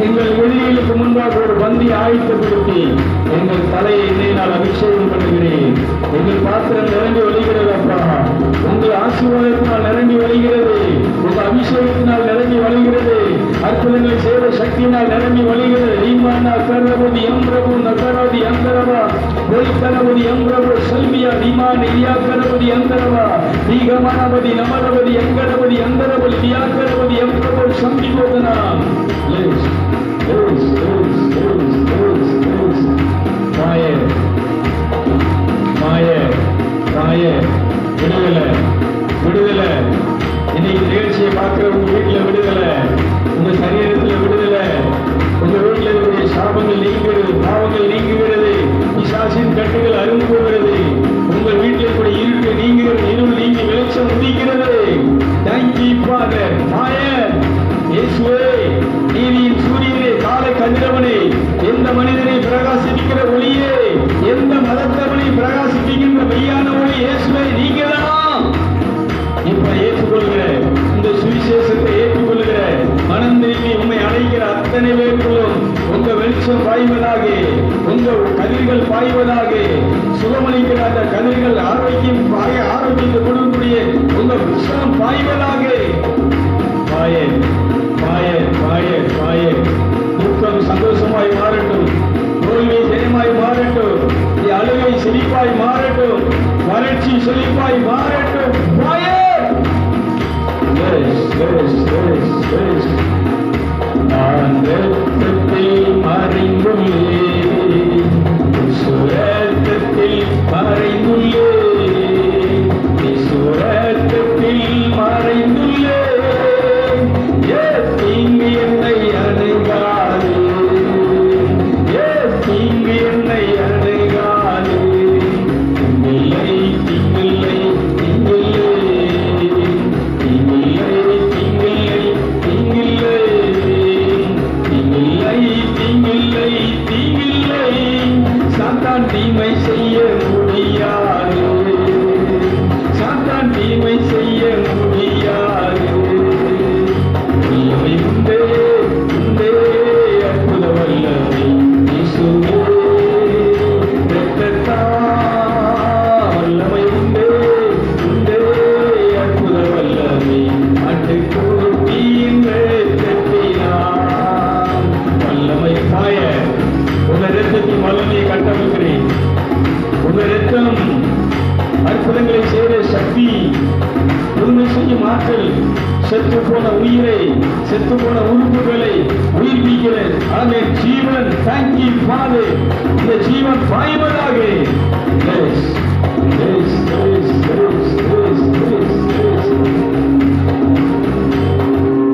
எங்கள் வெளியிலுக்கு முன்பாக ஒரு பந்தி ஆயத்தப்படுத்தி எங்கள் தலையை எண்ணெயினால் அபிஷேகம் பண்ணுகிறேன். எங்கள் பாத்திரம் நிரம்பி வழிகிறது அப்பா. உங்கள் ஆசீர்வாதத்தினால் நிரம்பி வழிகிறது. உங்கள் அபிஷேகத்தினால் நிரம்பி வழிகிறது. அற்புதங்களை செய்த சக்தியினால் நிரம்பி வழிகிறது. ரீமானா கரபதி எம்பிரபு நகரபதி அந்தரவா ஒய்கரபதி எம்பிரபு செல்வியா ரீமான் இயா கரபதி அந்தரவா தீகமானபதி நமரபதி எங்கரபதி அந்தரபதி தியாகரபதி எம்பிரபு சம்பிபோதனா. விடுதலை விடுதலை. இன்னைக்கு நிகழ்ச்சியை பார்க்கிற உங்க வீட்டில் விடுதலை, உங்க சரீரத்தில் விடுதலை, உங்க வீட்டில் இருக்கக்கூடிய சாபங்கள் நீங்குகிறது, பாவங்கள் நீங்குகிறது, பிசாசின் கட்டுகள் அரும்பு போகிறது, உங்கள் வீட்டில் இருக்கக்கூடிய இருட்டு நீங்குகிறது, இருள் நீங்கி வெளிச்சம் உதிக்கிறது. Thank you father. இயேசுவே, நீதியின் சூரியனே, காலை கதிரவனே, எந்த மனிதனை பிரகாசிக்கிற ஒளியே, எந்த மதத்தவனை பிரகாசிக்கின்ற மெய்யான ஒளி இயேசுவே நீங்கதான். இப்ப ஏற்றுக்கொள்கிற இந்த சுவிசேஷத்தை ஏற்றுக்கொள்கிற மனம் திரும்பி உண்மை அழைக்கிற அத்தனை பேர்களும் உங்க வெளிச்சம் பாய்வதாக, உங்க கதிர்கள் பாய்வதாக, சுகமளிக்கிற அந்த கதிர்கள் ஆரோக்கியத்தை கொடுக்கக்கூடிய உங்க விஷயம் பாய்வதாக. துக்கம் சந்தோஷமாய் மாறட்டும், தோல்வி ஜெயமாய் மாறட்டும், அழுகை செழிப்பாய் மாறட்டும், வறட்சி செழிப்பாய் மாறட்டும். நான் ரத்தத்தில் மறைந்துள்ளேன், சுரத்தத்தில் மறைந்துள்ளேன், சுரத்தத்தில் மறைந்துள்ளேன். தீங்கு என்னை அணுகாது, தீங்கு என்னை அணுகாது. தீங்கில்லை தீங்கில்லை தீங்கில்லை தீங்கில்லை தீங்கில்லை தீங்கில்லை தீங்கில்லை தீங்கில்லை தீங்கில்லை. சாத்தான் தீமை செய்ய முடியாது, சாத்தான் தீமை செய்ய முடியாது. வல்லமை உண்டே உண்டே அற்புத வல்லமை இயேசுவே இரத்தத்தால். வல்லமை உண்டே உண்டே அற்புத வல்லமை ஆட்டுக்குட்டியின் இரத்தத்தினால். வல்லமை தாய, உங்க இரத்தத்தின் வல்லமையை கட்டமைக்கிறேன். உங்க இரத்தம் அற்புதங்களை செய்த சக்தி, புதுமை செய்யும் ஆற்றல், செத்து போன உயிரை, செத்து போன உறுப்புகளை உயிர்ப்பிக்கிற ஆமே ஜீவன். Thank you father. இந்த ஜீவன் பாய்வதாக.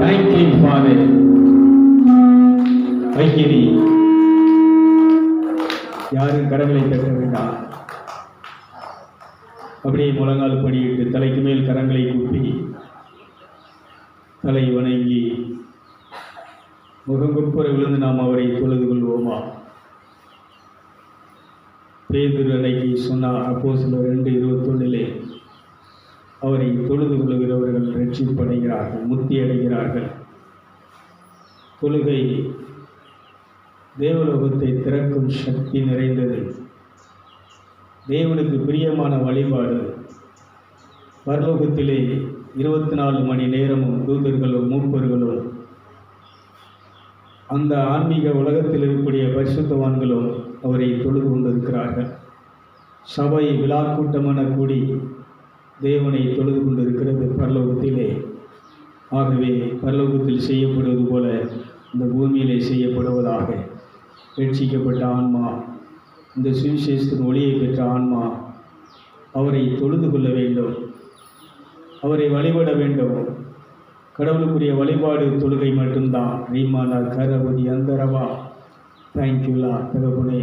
Thank you father. வைக்கிரி யாரும் கரங்களை தட்ட வேண்டாம். அப்படியே முழங்கால் படியிட்டு தலைக்கு மேல் கரங்களை கூப்பி தலை வணங்கி முகங்குப்புற விழுந்து நாம் அவரை தொழுது கொள்வோமா? பேதுரு அன்னைக்கு சொன்னார், அப்போஸ்தலர் 2:21 அவரை தொழுது கொள்கிறவர்கள் ரட்சிப்படைகிறார்கள், முக்தி அடைகிறார்கள். தொழுகை தேவலோகத்தை திறக்கும் சக்தி நிறைந்தது. தேவனுக்கு பிரியமான வழிபாடு. பரலோகத்திலே 24 மணி நேரமும் தூதர்களும் மூப்பர்களும் அந்த ஆன்மீக உலகத்தில் இருக்கக்கூடிய பரிசுத்தவான்களும் அவரை தொழுது கொண்டிருக்கிறார்கள். சபை விழா கூட்டமான கூடி தேவனை தொழுது கொண்டிருக்கிறது பரலோகத்திலே. ஆகவே பரலோகத்தில் செய்யப்படுவது போல இந்த பூமியிலே செய்யப்படுவதாக. ரட்சிக்கப்பட்ட ஆன்மா, இந்த சுவிசேஷத்தின் ஒளியை பெற்ற ஆன்மா அவரை தொழுது கொள்ள வேண்டும், அவரை வழிபட வேண்டும். கடவுளுக்குரிய வழிபாடு தொழுகை மட்டும்தான். ரீமானா கரபதி அந்தரவா. தேங்க்யூலா தகப்பனே.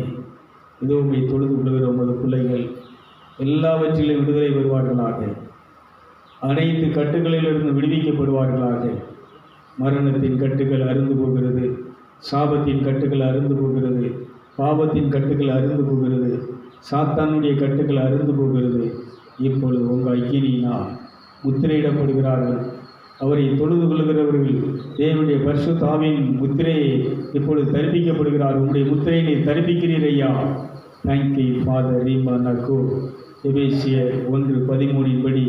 இதோ உண்மை தொழுது கொள்கிற உமது பிள்ளைகள் எல்லாவற்றிலும் விடுதலை பெறுவார்களாக, அனைத்து கட்டுகளிலிருந்து விடுவிக்கப்படுவார்களாக. மரணத்தின் கட்டுகள் அருந்து போகிறது, சாபத்தின் கட்டுகள் அருந்து போகிறது, பாவத்தின் கட்டுகள் அருந்து போகிறது, சாத்தானுடைய கட்டுகள் அருந்து போகிறது. இப்பொழுது உங்கள் அக்கினியினால் முத்திரையிடப்படுகிறார்கள். அவரை தொழுது கொள்கிறவர்கள் தேவனுடைய பரிசுத்த ஆவியின் முத்திரையை இப்பொழுது தரிப்பிக்கப்படுகிறார். உங்களுடைய முத்திரையை நீர் தரிப்பிக்கிறீர் ஐயா. தேங்க்யூ ஃபாதர் ரீமா நக்கோ. எபேசியர் 1:13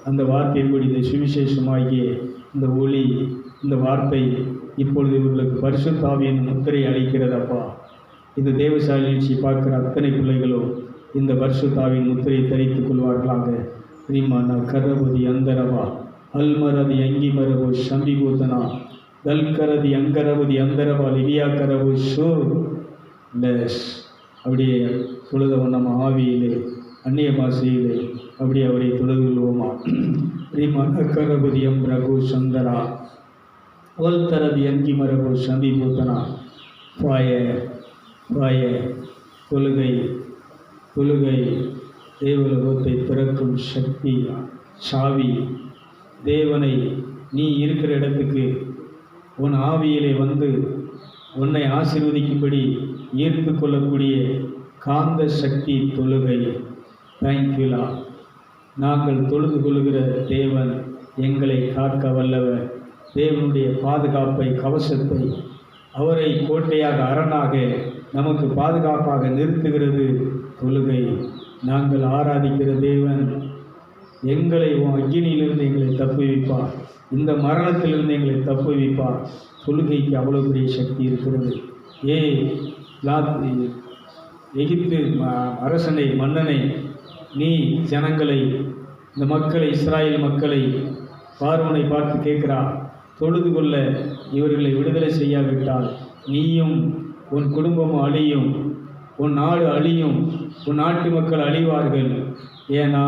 அந்த வார்த்தையின்படி இந்த சுவிசேஷமாகிய இந்த ஒளி, இந்த வார்த்தை இப்பொழுது இவர்களுக்கு பரிசுத்த ஆவியின் முத்திரை அளிக்கிறதப்பா. இந்த தேவசாலை நிகழ்ச்சி பார்க்கிற அத்தனை பிள்ளைகளும் இந்த பரிசுத்த ஆவியின் முத்திரையை தரித்துக் கொள்வார்களாக. ரீமானா கரபதி அந்தரவா அல்மரதி அங்கி மரபு சம்பிபூத்தனா தல்கரதி அங்கரபதி அந்தரவா லிவியா கரபு ஷோ டேஷ். அப்படியே தொழுதவன் நம்ம ஆவியிலே அந்நிய பாஷையிலே அப்படியே அவரை தொழுது கொள்வோமா. ரீமானா கரபதி எம் ரகு சந்தரா ஒல்தரதி அங்கி மரபு சம்பிபூத்தனா பாய பாய. தொழுகை தொழுகை தேவலோகத்தை திறக்கும் சக்தி சாவி. தேவனை நீ இருக்கிற இடத்துக்கு உன் ஆவியிலே வந்து உன்னை ஆசீர்வதிக்கும்படி ஈர்த்து கொள்ளக்கூடிய காந்த சக்தி தொழுகை. தேங்க்யூலா. நாங்கள் தொழுது கொள்கிற தேவன் எங்களை காக்க வல்லவர். தேவனுடைய பாதுகாப்பை, கவசத்தை, அவரை கோட்டையாக அரணாக நமக்கு பாதுகாப்பாக நிறுத்துகிறது தொழுகை. நாங்கள் ஆராதிக்கிற தேவன் எங்களை அக்கினியிலிருந்து எங்களை தப்புவிப்பார், இந்த மரணத்திலிருந்து எங்களை தப்புவிப்பார். தொழுகைக்கு அவ்வளோ பெரிய சக்தி இருக்கிறது. எகிப்து அரசனை, மன்னனை, நீ ஜனங்களை, இந்த மக்களை, இஸ்ராயேல் மக்களை பார்வோனை பார்த்து கேட்கிறா, தொழுது கொள்ள இவர்களை விடுதலை செய்யாவிட்டால் நீயும் உன் குடும்பமும் அழியும், உன் நாடு அழியும், உன் நாட்டு மக்கள் அழிவார்கள். ஏன்னா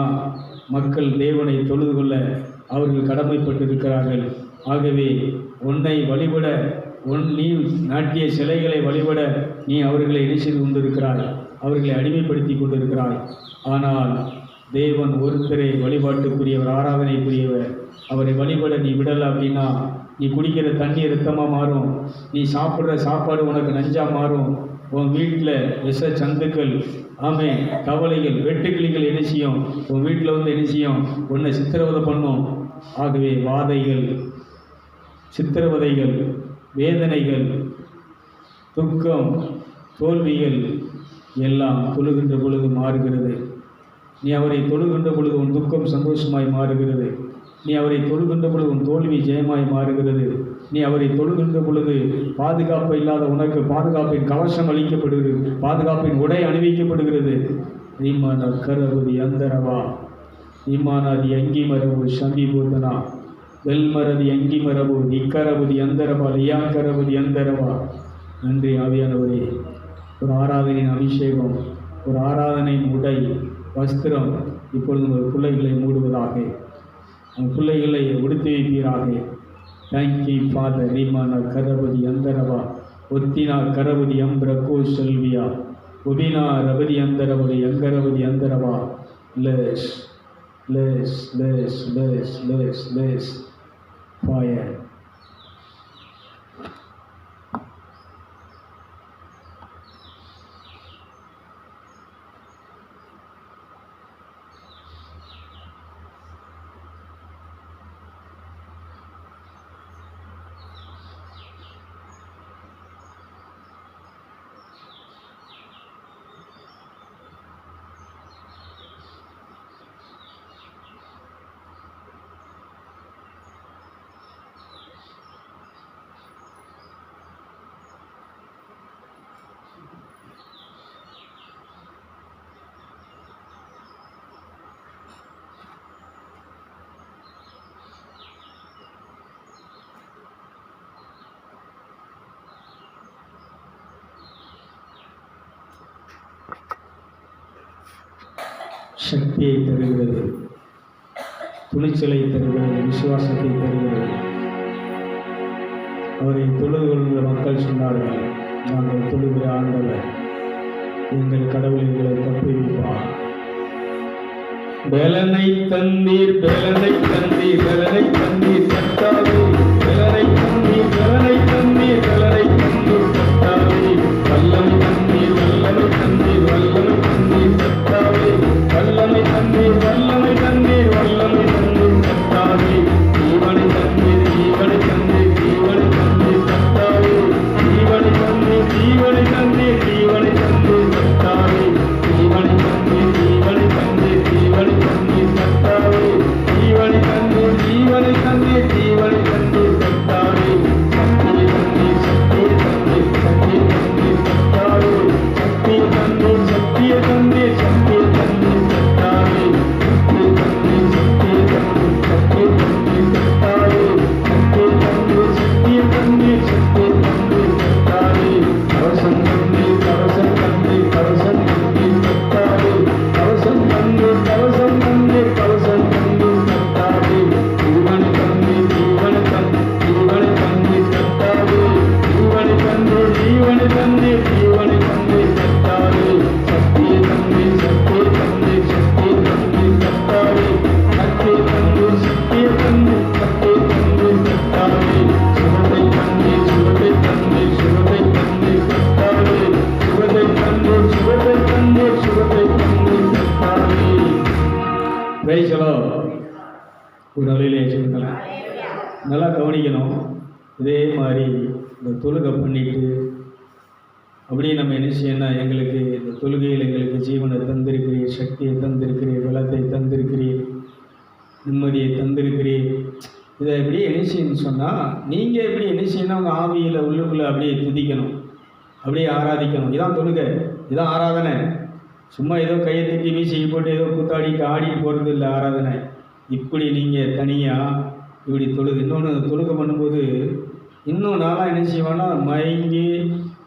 மக்கள் தேவனை தொழுது கொள்ள அவர்கள் கடமைப்பட்டிருக்கிறார்கள். ஆகவே உன்னை வழிபட, நீ நாட்டிய சிலைகளை வழிபட நீ அவர்களை என்ன செய்து கொண்டிருக்கிறாய், அவர்களை அடிமைப்படுத்தி கொண்டிருக்கிறாய். ஆனால் தேவன் ஒருத்தரை வழிபாட்டுக்குரியவர், ஆராதனைக்குரியவர். அவரை வழிபட நீ விடலை அப்படின்னா நீ குடிக்கிற தண்ணி ரத்தமாக மாறும், நீ சாப்பிட்ற சாப்பாடு உனக்கு நஞ்சாக மாறும். உன் வீட்டில் விஷ சந்துக்கள், ஆமே கவலைகள், வெட்டுக்கிளிகள் என்ன செய்யும், உன் வீட்டில் வந்து என்ன செய்யும், உன்னை சித்திரவதை பண்ணும். ஆகவே வாதைகள், சித்திரவதைகள், வேதனைகள், துக்கம், தோல்விகள் எல்லாம் தொழுகின்ற பொழுது மாறுகிறது. நீ அவரை தொழுகின்ற பொழுது உன் துக்கம் சந்தோஷமாய் மாறுகிறது. நீ அவரை தொழுகின்ற பொழுது உன் தோல்வி ஜெயமாய் மாறுகிறது. நீ அவரை தொழுகின்ற பொழுது பாதுகாப்பு இல்லாத உனக்கு பாதுகாப்பின் கவசம் அளிக்கப்படுகிறது, பாதுகாப்பின் உடை அணிவிக்கப்படுகிறது. ரீமானா கரபதி அந்தரவா ரீமானாதி அங்கி மரபு சம்பிபூதனா வெல்மரதி அங்கி மரபு நிக்கரபதி அந்தரவா லியாங்கரபதி அந்தரவா. நன்றி ஆவியானவரே. ஒரு ஆராதனையின் அபிஷேகம், ஒரு ஆராதனையின் உடை, வஸ்திரம் இப்பொழுது உங்கள் பிள்ளைகளை மூடுவதாக, உங்கள் பிள்ளைகளை உடுத்தி வைப்பீராக. Thank you father. ரீமானா கரபதி அந்தரவா ஒத்தினா கரபதி அம்பிரகோ செல்வியா ஒபினா ரபதி அந்தரவதி அங்கரபதி அந்தரவா. லெஸ் லெஸ் லெஸ் லெஸ் லெஸ் லெஸ் ஃபயர். சக்தியை தருகிறது, துணிச்சலை தருகிறது, விசுவாசத்தை தருகிறது. அவரை தொழுது கொள்கிற மக்கள் சொன்னார்கள், நாங்கள் தொழுகிற ஆண்டவர் எங்கள் கடவுள்களை தப்புவிப்பார். பலனை தந்தீர், பலனை தந்தீர், பலனை தந்தீர் கர்த்தாவே, பலனை தந்தீர், பலனை தந்தீர், பலனை தந்தீர் கர்த்தாவே, வல்லமை தந்தீர், வல்லமை தந்தீர், வல்லமை தந்தீர் கர்த்தாவே, வல்லமை தந்தீர், வல்லமை தந்தீர், வல்லமை தந்தீர் கர்த்தாவே, ஜீவனை தந்தீர் ஒரு அலையிலே சொல்லுங்களேன். நல்லா கவனிக்கணும். இதே மாதிரி இந்த தொழுகை பண்ணிட்டு அப்படியே நம்ம என்ன செய்யணும்னா, எங்களுக்கு இந்த தொழுகையில் எங்களுக்கு ஜீவனை தந்திருக்கிறீர், சக்தியை தந்திருக்கிறீர், பலத்தை தந்திருக்கிறீர், நிம்மதியை தந்திருக்கிறீர். இதை எப்படி என்ன செய்யணும்னு சொன்னால், நீங்கள் எப்படி என்ன செய்யணும், உங்கள் ஆவியில் உள்ளுக்குள்ளே அப்படியே துதிக்கணும், அப்படியே ஆராதிக்கணும். இதான் தொழுகை, இதான் ஆராதனை. சும்மா ஏதோ கையை தட்டி வீசி போட்டு ஏதோ கூத்தாடிட்டு ஆடிட்டு போகிறது இல்லை ஆராதனை. இப்படி நீங்கள் தனியாக இப்படி இன்னொன்று தொழுகை பண்ணும்போது இன்னும் நாளாக என்ன செய்வான்னா, மயங்கி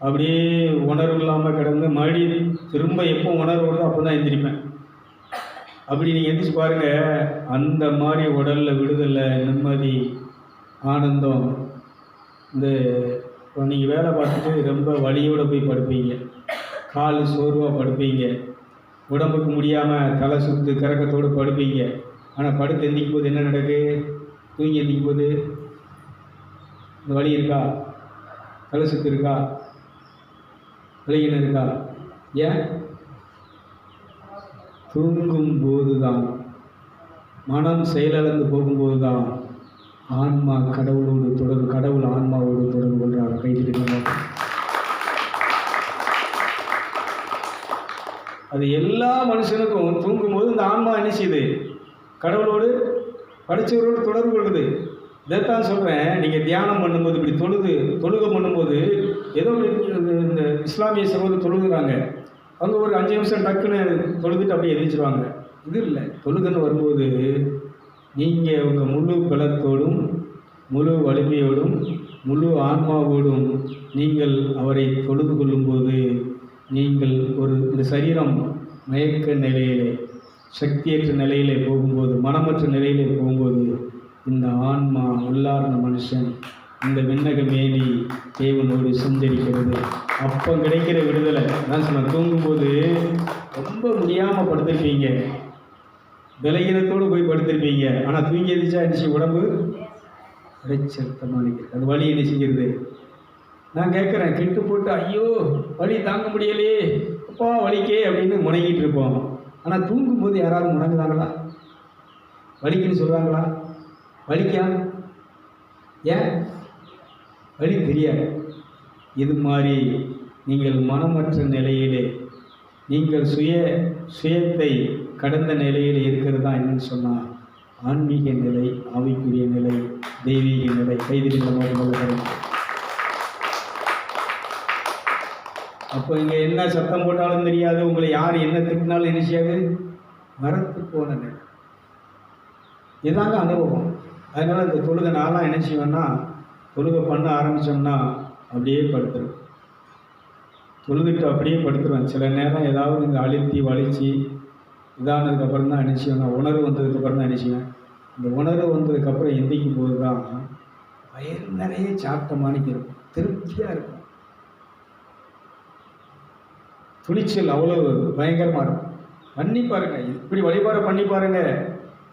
அப்படியே உணர்வு இல்லாமல் கிடந்து மறுபடியும் திரும்ப எப்போ உணர்வு வருதோ அப்போ தான் எந்திரிப்பேன். அப்படி நீங்கள் எந்திரிச்சு பாருங்கள், அந்த மாதிரி உடலில் விடுதலை, நிம்மதி, ஆனந்தம். இந்த இப்போ நீங்கள் வேலை பார்த்துட்டு ரொம்ப வலியோடு போய் படுப்பீங்க, கால் சோர்வாக படுப்பீங்க, உடம்புக்கு முடியாமல் தலை சுற்று கறக்கத்தோடு படுப்பீங்க. ஆனால் படுத்து எந்திக்கும் போது என்ன நடக்கு? தூங்கி எந்திக்கும் போது இந்த வலி இருக்கா, தலை சுற்று இருக்கா, விலகின இருக்கா? ஏன்? தூங்கும் போது தான், மனம் செயலிழந்து போகும்போது தான் ஆன்மா கடவுளோடு தொடர்பு, கடவுள் ஆன்மாவோடு தொடர்பு கொள்கிறார். கைதிருக்கணும். அது எல்லா மனுஷனுக்கும் தூங்கும்போது இந்த ஆன்மா என்ன செய்யுது? கடவுளோடு படித்தவரோடு தொடர்பு கொள்ளுது. இதைத்தான் சொல்கிறேன். நீங்கள் தியானம் பண்ணும்போது, இப்படி தொழுகை பண்ணும்போது, ஏதோ இந்த இஸ்லாமிய சகோதரர் தொழுகிறாங்க, அவங்க ஒரு 5 நிமிஷம் டக்குன்னு தொழுதுட்டு அப்படியே எதிர்ச்சிருவாங்க. இது இல்லை. தொழுகைன்னு வரும்போது நீங்கள் உங்கள் முழு பலத்தோடும், முழு வலிமையோடும், முழு ஆன்மாவோடும் நீங்கள் அவரை தொழுது கொள்ளும்போது, நீங்கள் இந்த சரீரம் மயக்க நிலையிலே, சக்தியற்ற நிலையிலே போகும்போது, மனமற்ற நிலையிலே போகும்போது, இந்த ஆன்மா உள்ளார்ந்த மனுஷன் இந்த விண்ணக மேனி தேவனோடு சஞ்சரிக்கிறது. அப்போ கிடைக்கிற விடுதலை தான் சொன்ன. தூங்கும்போது ரொம்ப முடியாமல் படுத்திருப்பீங்க, விலகினத்தோடு போய் படுத்திருப்பீங்க. ஆனால் தூங்கி எதிர்ச்சா அடிச்சு உடம்பு இறைச்சத்தமாக நிற்கிறது. அது வலி என்ன செய்கிறது? நான் கேட்குறேன், கிட்டு போட்டு ஐயோ வலி தாங்க முடியலையே, அப்பா வலிக்கே அப்படின்னு முடங்கிட்டு இருப்போம். ஆனால் தூங்கும்போது யாராவது முடங்குதாங்களா? வலிக்குன்னு சொல்கிறாங்களா? வலிக்கா? ஏன்? வலி தெரியாது. இது மாதிரி நீங்கள் மனமற்ற நிலையிலே, நீங்கள் சுயத்தை கடந்த நிலையில் இருக்கிறது தான் என்னன்னு சொன்னால் ஆன்மீக நிலை, ஆவிக்குரிய நிலை, தெய்வீக நிலை. கைதில் அப்போ இங்கே என்ன சத்தம் போட்டாலும் தெரியாது, உங்களை யார் என்ன திட்டினாலும் என்ன செய்யாது, மறத்து போன நிலை. இதாங்க அனுபவம். அதனால் இந்த தொழுகை நாளாக என்ன செய்வேன்னா, தொழுகை பண்ண ஆரம்பித்தோம்னா அப்படியே படுத்துருவேன். தொழுதுட்டு அப்படியே படுத்துருவேன். சில நேரம் ஏதாவது இங்கே அழுத்தி வலிச்சு இதானதுக்கப்புறம் தான் நினச்சிவேன். நான் உணர்வு வந்ததுக்கப்புறம் தான் நினச்சிவேன். இந்த உணர்வு வந்ததுக்கப்புறம் எந்திக்கும் போது தான் வயிறு நிறைய சாப்பிட்ட மாணிக்கு இருக்கும், திருப்தியாக இருக்கும். துணிச்சல் அவ்வளோ பயங்கரமாக இருக்கும். பண்ணி பாருங்கள், இப்படி வழிபாடு பண்ணி பாருங்கள்.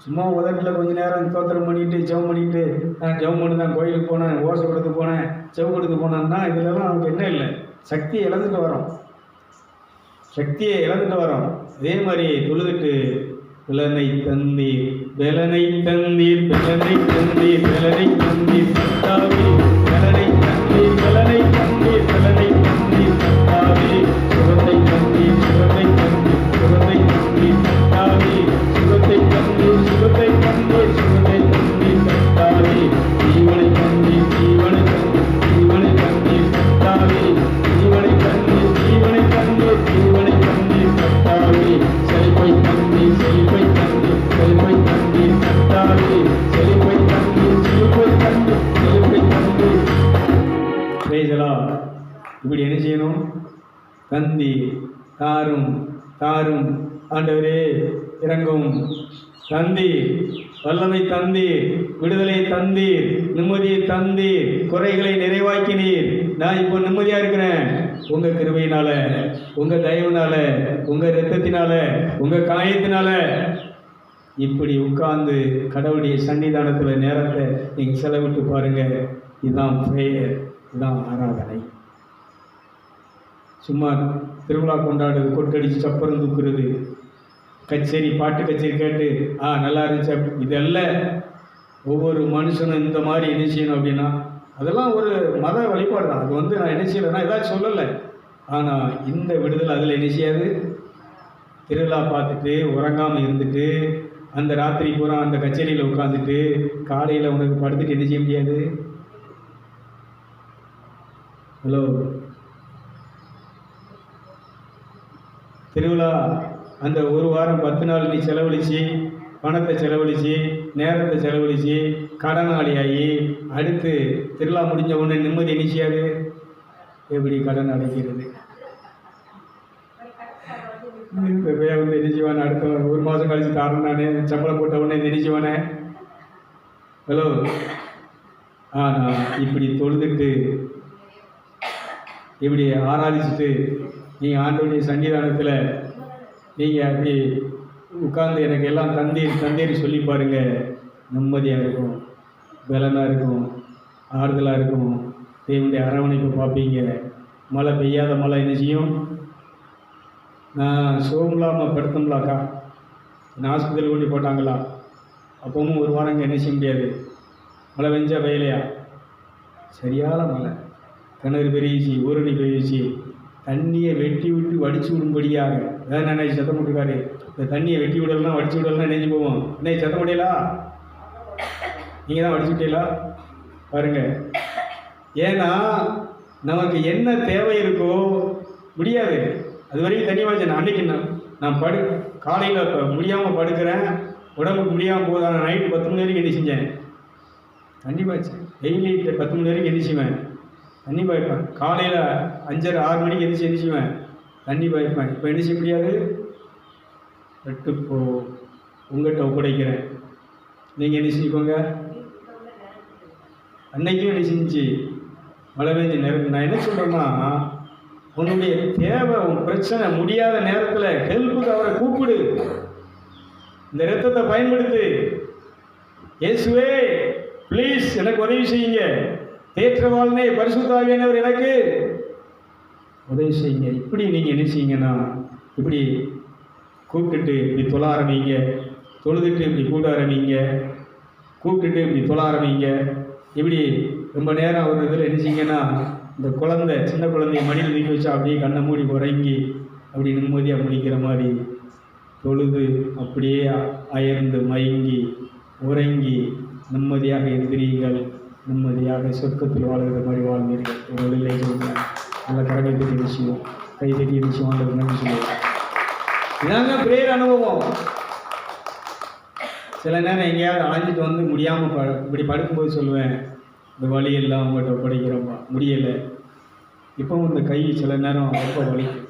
சும்மா உதட்டில் கொஞ்ச நேரம் தோத்திரம் பண்ணிட்டு ஜெபம் பண்ணிட்டு, நான் ஜெபம் பண்ணி தான் கோயிலுக்கு போனேன், ஓசை கொடுத்து போனேன், செவ் கொடுத்து போனேன்னா இதிலலாம் நமக்கு என்ன இல்லை, சக்தியை இழந்துட்டு வரோம். அதே மாதிரி தொழுதுட்டு பிளனை தந்தீர், பெலனை தந்தீர், பெலனை தந்தீர், பெலனை தந்தீர் கர்த்தாவே, பெலனை தந்தீர், பெலனை தந்தீர், பெலனை தந்தீர் கர்த்தாவே, சுகத்தை தந்தீர், சுகத்தை தந்தீர், சுகத்தை தந்தீர் கர்த்தாவே, சுகத்தை தந்தீர், சுகத்தை தந்தீர், சுகத்தை தந்தீர் கர்த்தாவே, ஜீவனை தந்தீர், ஜீவனை தந்தீர், ஜீவனை தந்தீர் கர்த்தாவே, ஜீவனை தந்தீர், ஜீவனை தந்தீர், ஜீவனை தந்தீர் கர்த்தாவே, செழிப்பை தந்தீர், செழிப்பை தந்தீர், செழிப்பை தந்தீர் கர்த்தாவே, செழிப்பை தந்தீர், செழிப்பை தந்தீர், செழிப்பை தந்தீர். இப்படி என்ன செய்யணும்? தந்தீர், தாரும் தாரும், ஆண்டவரே இறங்கும், தந்தீர், வல்லமை தந்தீர், விடுதலை தந்தீர், நிம்மதியை தந்தீர், குறைகளை நிறைவாக்கினீர். நான் இப்போ நிம்மதியாக இருக்கிறேன். உங்கள் கிருபையினால, உங்கள் தயவுனால, உங்கள் இரத்தத்தினால, உங்கள் காயத்தினால. இப்படி உட்கார்ந்து கடவுளுடைய சன்னிதானத்தில் நேரத்தை நீங்கள் செலவிட்டு பாருங்கள். இதுதான் பிரேயர், இதுதான் ஆராதனை. சும்மா திருவிழா கொண்டாடுறது, கொட்டடிச்சு சப்பரம் தூக்குறது, கச்சேரி, பாட்டு கச்சேரி கேட்டு நல்லா இருந்துச்சு, இதல்ல. ஒவ்வொரு மனுஷனும் இந்த மாதிரி என்ன செய்யணும் அப்படின்னா, அதெல்லாம் ஒரு மத வழிபாடு தான். அது வந்து நான் என்ன செய்யலைன்னா ஏதாச்சும் சொல்லலை. ஆனால் இந்த விடுதலை அதில் என்ன செய்யாது. திருவிழா பார்த்துட்டு உறங்காமல் இருந்துட்டு அந்த ராத்திரி பூரா அந்த கச்சேரியில் உட்காந்துட்டு காலையில் உனக்கு படுத்துட்டு என்ன செய்ய முடியாது. ஹலோ, திருவிழா அந்த ஒரு வாரம் 10 நாள் நீ செலவழித்து பணத்தை செலவழித்து நேரத்தை செலவழித்து கடனாளியாகி அடுத்து திருவிழா முடிஞ்ச உடனே நிம்மதி நிச்சயாது. எப்படி கடன் அடைக்கிறது? இந்த பைய வந்து நினைச்சுவானே அடுத்த ஒரு மாதம் கழிச்சு தாரேன் நான் சம்பளம் போட்ட உடனே நினைச்சுவானே. ஹலோ, ஆனால் இப்படி தொழுதுட்டு இப்படி ஆராதிச்சுட்டு நீங்கள் ஆண்டவருடைய சன்னிதானத்தில் நீங்கள் அப்படி உட்கார்ந்து எனக்கு எல்லாம் தந்தீர் சொல்லி பாருங்கள். நிம்மதியாக இருக்கும், பலனாக இருக்கும், ஆறுதலாக இருக்கும். தேவனுடைய அரவணைப்பு பார்ப்பீங்க. மழை பெய்யாத மழை என்ன செய்யும். நான் சோகலாமல் படுத்தோம்லாக்கா, என்ன ஆஸ்பத்திரியில் கொண்டு போட்டாங்களா, அப்பவும் ஒரு வாரம் என்ன செய்ய முடியாது. மழை பெஞ்சா வெயிலையா, சரியான மழை, கிணறு பெருகிச்சு, ஊரணி பெருகிச்சு, தண்ணியை வெட்டி விட்டு வடித்து விடும்படியாக. அதான் நான் சத்தம் போட்டுருக்காரு, இந்த தண்ணியை வெட்டி விடலாம் வடித்து விடலாம் நெஞ்சு போவோம். இன்னைக்கு சத்தம் முடியலா, நீங்கள் தான் வடிச்சு விட்டீங்களா பாருங்கள். ஏன்னா நமக்கு என்ன தேவை இருக்கோ முடியாது. அது வரைக்கும் தண்ணி வாய்ச்சேன். அன்றைக்கி நான் காலையில் முடியாமல் படுக்கிறேன், உடம்புக்கு முடியாமல் போகுது. நான் நைட்டு 10 மணி வரைக்கும் என்ன செஞ்சேன், தண்ணி பாய்ச்சேன். டெய்லி 10 மணி வரைக்கும் எந்திரிச்சுவேன், தண்ணி பாய்ப்பேன். காலையில் 5:30 6 மணிக்கு எந்திரிச்சுவேன், தண்ணி பாய்ப்பேன். இப்போ என்ன செய்ய முடியாது. வெட்டுப்போ உங்கள்கிட்ட ஒப்படைக்கிறேன், நீங்கள் என்ன செஞ்சுக்கோங்க. அன்னைக்கும் என்ன செஞ்சு மழை பெஞ்சு நேரத்துக்கு நான் என்ன சொல்கிறேன்னா, உன்னுடைய தேவை உன் பிரச்சனை முடியாத நேரத்தில் ஹெல்ப்புக்கு அவரை கூப்பிடு. இந்த ரத்தத்தை பயன்படுத்து. இயேசுவே ப்ளீஸ் எனக்கு உதவி செய்யுங்க, தேற்றவாளனே பரிசுத்த ஆவியானவர் எனக்கு உதவி செய்யுங்க. இப்படி நீங்கள் என்ன செய்யுங்கன்னா, இப்படி கூப்பிட்டுட்டு இப்படி தொழ ஆரம்பிங்க, தொழுதுட்டு இப்படி கூட்ட ஆரம்பிங்க, கூப்பிட்டுட்டு இப்படி தொழ ஆரம்பிங்க. இப்படி ரொம்ப நேரம் ஒரு இதில் என்ன செய்யுங்கன்னா, இந்த குழந்தை சின்ன குழந்தைய மடியில் தூக்கி வச்சா அப்படியே கண்ணை மூடி உறங்கி அப்படி நிம்மதியாக முடிக்கிற மாதிரி தொழுது அப்படியே அயர்ந்து மயங்கி உறங்கி நிம்மதியாக எந்திரியுங்கள். நிம்மதியாக சொர்க்கத்தில் வாழ்கிற மாதிரி வாழ்ந்தீர்கள். ஒரு வழியிலே சொல்லுங்கள். நல்ல கரகை தட்டி விஷயம், கை தட்டி விஷயம் வாழ்ந்தது நன்றி சொல்லுவோம். இதாங்க பிரேயர் அனுபவம். சில நேரம் எங்கேயாவது அலைஞ்சிட்டு வந்து முடியாமல் இப்படி படுக்கும்போது சொல்லுவேன், இந்த வழியெல்லாம் அவங்கள்ட்ட ஒப்படைக்கிறோம்ப்பா, முடியலை. இப்போவும் இந்த கை சில நேரம் ரொம்ப வலிக்கும்,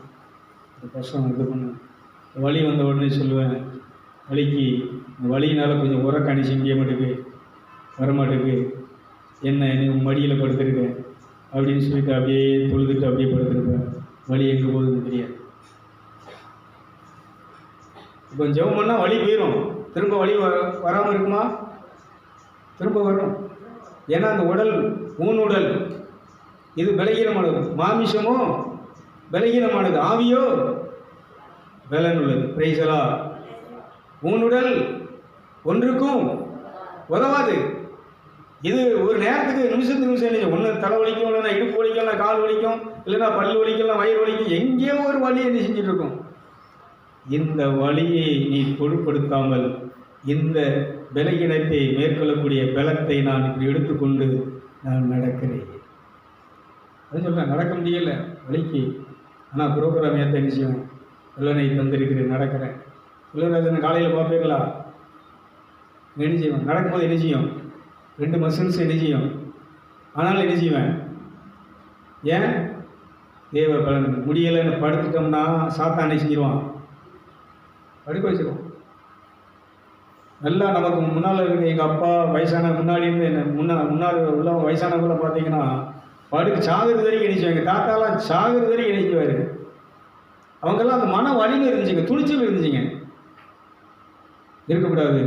இந்த கஷ்டம் இது பண்ண வலி வந்த உடனே சொல்லுவேன், வலிக்கு இந்த வலியினால் கொஞ்சம் உறக்க அணிச்சு முடிய மாட்டேங்குது, வரமாட்டேங்குது, என்ன மடியில் படுத்துருக்கேன் அப்படின்னு சொல்லிட்டு அப்படியே தொழுதுட்டு அப்படியே படுத்துருப்பேன். வலி எங்கே போகுதுன்னு தெரியாது. இப்போ ஜெபம் பண்ணால் வலி போயிடும், திரும்ப வலி வராமல் இருக்குமா, திரும்ப வரும். ஏன்னா அந்த உடல் ஊன் உடல் இது பலகீனமானது, மாமிசமோ பலகீனமானது, ஆவியோ பலன் உள்ளது. பிரைசலா. ஊன் உடல் ஒன்றுக்கும் உதவாது. இது ஒரு நேரத்துக்கு நிமிஷத்துக்கு நிமிஷம் இல்லை. ஒன்று தலை வலிக்கும், இல்லைன்னா இடுப்பு வலிக்கும், இல்லை கால் வலிக்கும், இல்லைன்னா பல்லு வலிக்கும், இல்லை வயிறு வலிக்கும், எங்கேயோ ஒரு வலி என்ன செஞ்சுட்டு இருக்கும். இந்த வலியை நீ பொருட்படுத்தாமல் இந்த பலகீனத்தை மேற்கொள்ளக்கூடிய பலத்தை நான் இப்படி எடுத்துக்கொண்டு நான் நடக்கிறேன். அது சொல்கிறேன், நடக்க முடியலை வலிக்கு, ஆனால் புரோகிராம் ஏற்ற நிச்சயம் வெள்ளனை தந்திருக்கிறேன், நடக்கிறேன். வெள்ளராஜனை காலையில் பார்ப்பீங்களா, என்ன செய்வேன், நடக்கும்போது என்ன செய்யும், 2 மசில்ஸ் என்ன செய்யும், ஆனாலும் என்ன செய்வேன். ஏன் தேவ பலன். முடியலைன்னு படுத்துட்டோம்னா சாத்தானை செஞ்சிருவான், படுக்க வச்சிருவோம். நல்லா நமக்கு முன்னால் இருக்க எங்கள் அப்பா வயசான முன்னாடி இருந்து என்ன முன்னால் உள்ள வயசானவங்கள பார்த்தீங்கன்னா படுக்க சாகுறது வரைக்கும் இணைச்சுவாங்க. எங்கள் தாத்தாலாம் சாகுறது வரைக்கும் இணைக்குவார். அவங்கெல்லாம் அந்த மன வலிமை இருந்துச்சுங்க, துணிச்சல் இருந்துச்சுங்க. இருக்கக்கூடாது,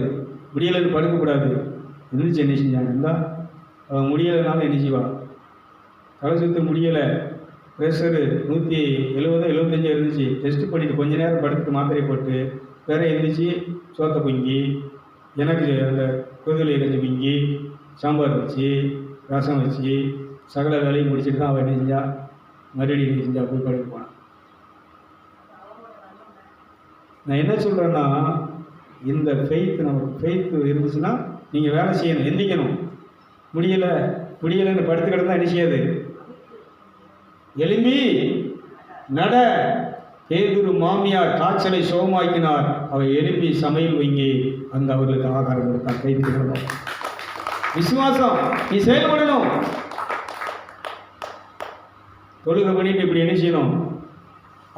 முடியலைன்னு படுக்கக்கூடாது, இருந்துச்சு. என்ன செஞ்சாங்க இருந்தால் அவன் முடியலைனாலும் என்ன செய்வா, தலை சுற்று முடியலை, ப்ரெஷரு 170 75 இருந்துச்சு. டெஸ்ட் பண்ணிவிட்டு கொஞ்ச நேரம் படுத்துட்டு மாத்திரை போட்டு வேற எழுந்திரிச்சு சோத்தை பொங்கி எனக்கு அந்த கொதிலை கொஞ்சம் மிங்கி சாம்பார் வச்சு ரசம் வச்சு சகல வேலையும் முடிச்சுட்டு தான் அவள் என்ன செஞ்சா, மறுபடியும் என்ன செஞ்சா, போய் படுக்க போனான். நான் என்ன சொல்கிறேன்னா, இந்த ஃபெய்த் இருந்துச்சுன்னா நீங்கள் வேலை செய்யணும், எந்திக்கணும். முடியலைன்னு படுத்து கிடந்தா என்ன செய்யாது, எழும்பி நட. பேதுரு மாமியார் காய்ச்சலை சுகமாக்கினார். அவர் எழுப்பி சமையல் வைங்கி அங்கே அவர்களுக்கு ஆகாரம் கொடுத்தார். கைது விசுவாசம், நீ செயல்படணும். தொழுகை பண்ணிட்டு இப்படி என்ன செய்யணும்,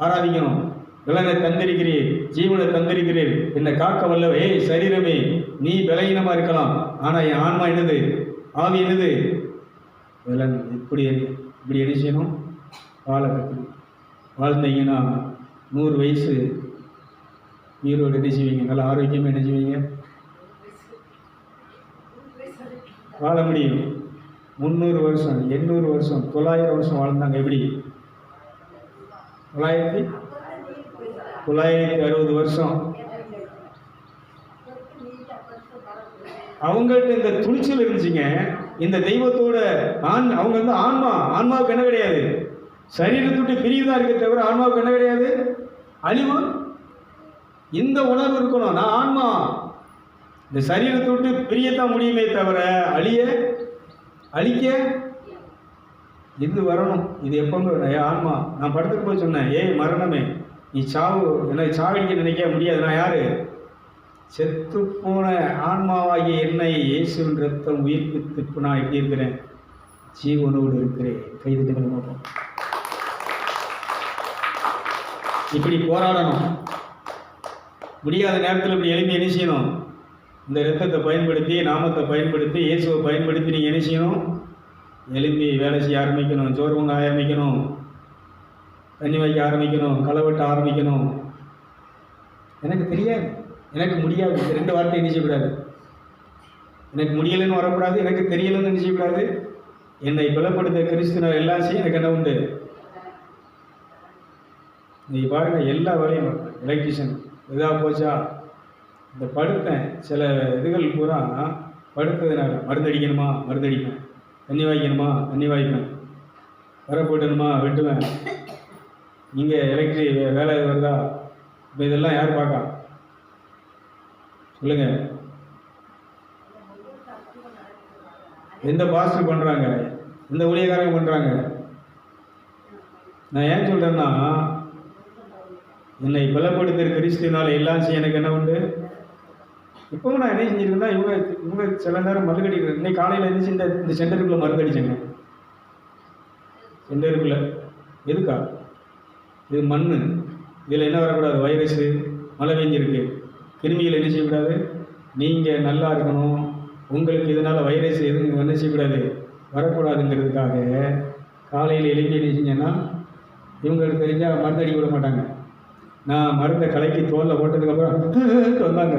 ஆராதிக்கணும். விலனை தந்திருக்கிறீர், ஜீவனை தந்திருக்கிறீர், என்னை காக்க வல்லவே. ஏய் சரீரமே, நீ பலகீனமாக இருக்கலாம், ஆனால் என் ஆன்மா என்னது, ஆவி என்னது, விலன். இப்படி என்ன செய்யணும், வாழ கற்றுக்கணும். வாழ்ந்தீங்கன்னா 100 வயசு உயிரோடு என்ன செய்வீங்க, நல்லா ஆரோக்கியமாக என்ன செய்வீங்க, வாழ முடியும். 300 வருஷம், 800 வருஷம், 900 வருஷம் வாழ்ந்தாங்க. எப்படி 960 வருஷம். அவங்கள்ட்ட இந்த துணிச்சல் இருந்துச்சுங்க. இந்த தெய்வத்தோட அவங்க வந்து ஆன்மாவுக்கு என்ன கிடையாது, சரீரத்துட்டு பிரிவு தான் இருக்க தவிர ஆன்மாவுக்கு என்ன கிடையாது, அழிவு. இந்த உணர்வு இருக்கணும். நான் ஆன்மா, இந்த சரீரத்தை விட்டு பிரியத்தான் முடியுமே தவிர அழிக்க இது வரணும். இது எப்பவுமே ஆன்மா. நான் படத்துக்கு போய் சொன்னேன், ஏய் மரணமே, நீ சாவு, எனக்கு சாவடிக்க நினைக்க முடியாது. நான் யாரு, செத்து போன ஆன்மாவாகிய என்னை இயேசுவின் ரத்தம் உயிர்ப்பித்து நான் எப்படி இருக்கிறேன், ஜீவனோடு இருக்கிறேன். கைது பார்ப்போம். இப்படி போராடணும். முடியாத நேரத்தில் இப்படி எழுப்பி என்ன செய்யணும், இந்த ரத்தத்தை பயன்படுத்தி, நாமத்தை பயன்படுத்தி, இயேசுவை பயன்படுத்தி நீங்கள் என்ன செய்யணும், எழுப்பி வேலை செய்ய ஆரம்பிக்கணும். சோறு பொங்க ஆரம்பிக்கணும், தண்ணி வைக்க ஆரம்பிக்கணும், களை வெட்ட ஆரம்பிக்கணும். எனக்கு தெரியாது, எனக்கு முடியாது, இந்த 2 வார்த்தை என்ன செய்யக்கூடாது. எனக்கு முடியலைன்னு வரக்கூடாது, எனக்கு தெரியலைன்னு என்ன செய்யக்கூடாது. என்னை பலப்படுத்த கிறிஸ்துவினர் எல்லாம் செய்ய எனக்கு என்ன உண்டு. நீங்கள் பாருங்கள், எல்லா வேலையும் எலக்ட்ரிஷியன் இதாக போச்சா, இந்த படுத்தேன் சில இதுகள் பூரா படுத்ததுனால மருந்து அடிக்கணுமா மருந்து அடிப்பேன், தண்ணி வாய்க்கணுமா தண்ணி வாய்ப்பேன், வர போட்டணுமா வெட்டுவேன். இங்கே எலக்ட்ரிக் வேலை வருதா, இப்போ இதெல்லாம் யார் பார்க்கா சொல்லுங்கள். எந்த பாஸ்டர் பண்ணுறாங்க, எந்த ஊழியக்காரங்க பண்ணுறாங்க. நான் ஏன் சொல்கிறேன்னா, என்னை பலப்படுத்துகிற கிறிஸ்துவினால எல்லாம் செய்ய எனக்கு என்ன உண்டு. இப்போவும் நான் என்ன செஞ்சுருக்கேன்னா, இவங்க சில நேரம் மருந்து அடிக்கிறேன். இன்னைக்கு காலையில் இருந்துச்சு இந்த சென்டருக்குள்ளே மருந்து அடிச்சேங்க. சென்டருக்குள்ளே எதுக்கா, இது மண், இதில் என்ன வரக்கூடாது, வைரஸு, மழை பெஞ்சிருக்கு, கிருமிகள் என்ன செய்யக்கூடாது. நீங்கள் நல்லா இருக்கணும், உங்களுக்கு இதனால் வைரஸ் எதுவும் என்ன செய்யக்கூடாது, வரக்கூடாதுங்கிறதுக்காக காலையில் எழுப்பி என்ன செஞ்சேன்னா, இவங்களுக்கு தெரிஞ்சால் மருந்து அடிக்க விட மாட்டாங்க. நான் மருந்தை கலக்கி தோலில் போட்டதுக்கப்புறம் வந்தாங்க,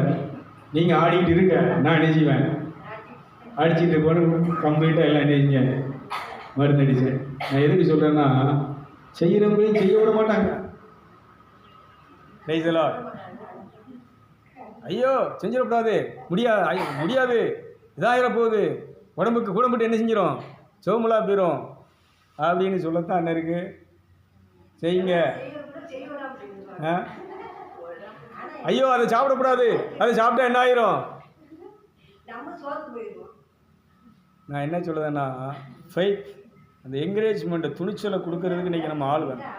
நீங்கள் ஆடிக்கிட்டு இருக்க, நான் என்ன செய்வேன், அடிச்சுட்டு போன கம்ப்ளீட்டாக எல்லாம் என்ன செஞ்சேன், மருந்து அடித்தேன். நான் எதுக்கு சொல்கிறேன்னா, செய்கிறவங்களையும் செய்ய விட மாட்டாங்க. ரைசலா, ஐயோ செஞ்சிடக்கூடாது, முடியாது, இதாகிற போகுது, உடம்புக்கு குடம்புட்டு என்ன செஞ்சிடும், சோமுலா போயிடும் அப்படின்னு சொல்லத்தான் என்ன இருக்குது. செய்யுங்க. ஐயோ அதை சாப்பிடக்கூடாது, அதை சாப்பிட்டா என்ன ஆயிரும். நான் என்ன சொல்லுதேன்னா, ஃபைட், அந்த என்கரேஜ்மெண்ட்டை, துணிச்சலை கொடுக்கறதுக்கு இன்றைக்கி நம்ம ஆள் வேணும்.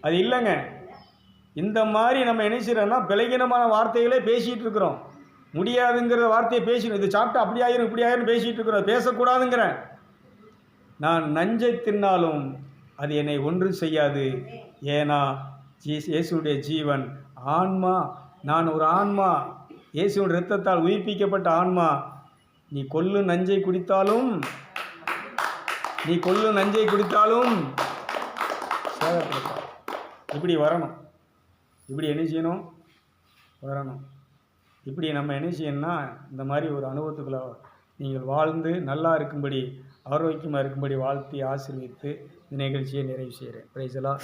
அது இல்லைங்க. இந்த மாதிரி நம்ம என்ன செய்கிறோன்னா, பலகீனமான வார்த்தைகளே பேசிகிட்டு இருக்கிறோம். முடியாதுங்கிற வார்த்தையை பேசணும். இது சாப்பிட்டா அப்படி ஆயிரும் இப்படி ஆயிரும் பேசிகிட்டு இருக்கிறோம். பேசக்கூடாதுங்கிறேன். நான் நஞ்சை தின்னாலும் அது என்னை ஒன்றும் செய்யாது. ஏன்னா இயேசுடைய ஜீவன் ஆன்மா, நான் ஒரு ஆன்மா, இயேசுவின் இரத்தத்தால் உயிர்ப்பிக்கப்பட்ட ஆன்மா. நீ கொல்லு நஞ்சை குடித்தாலும் இப்படி வரணும். இப்படி என்ன செய்யணும், வரணும். இப்படி நம்ம என்ன செய்யணும்னா, இந்த மாதிரி ஒரு அனுபவத்துக்குள்ள நீங்கள் வாழ்ந்து நல்லா இருக்கும்படி, ஆரோக்கியமாக இருக்கும்படி வாழ்த்தி ஆசீர்வதித்து இந்த நிகழ்ச்சியை நிறைவு செய்கிறேன். பிரைஸ் எல்லாம்.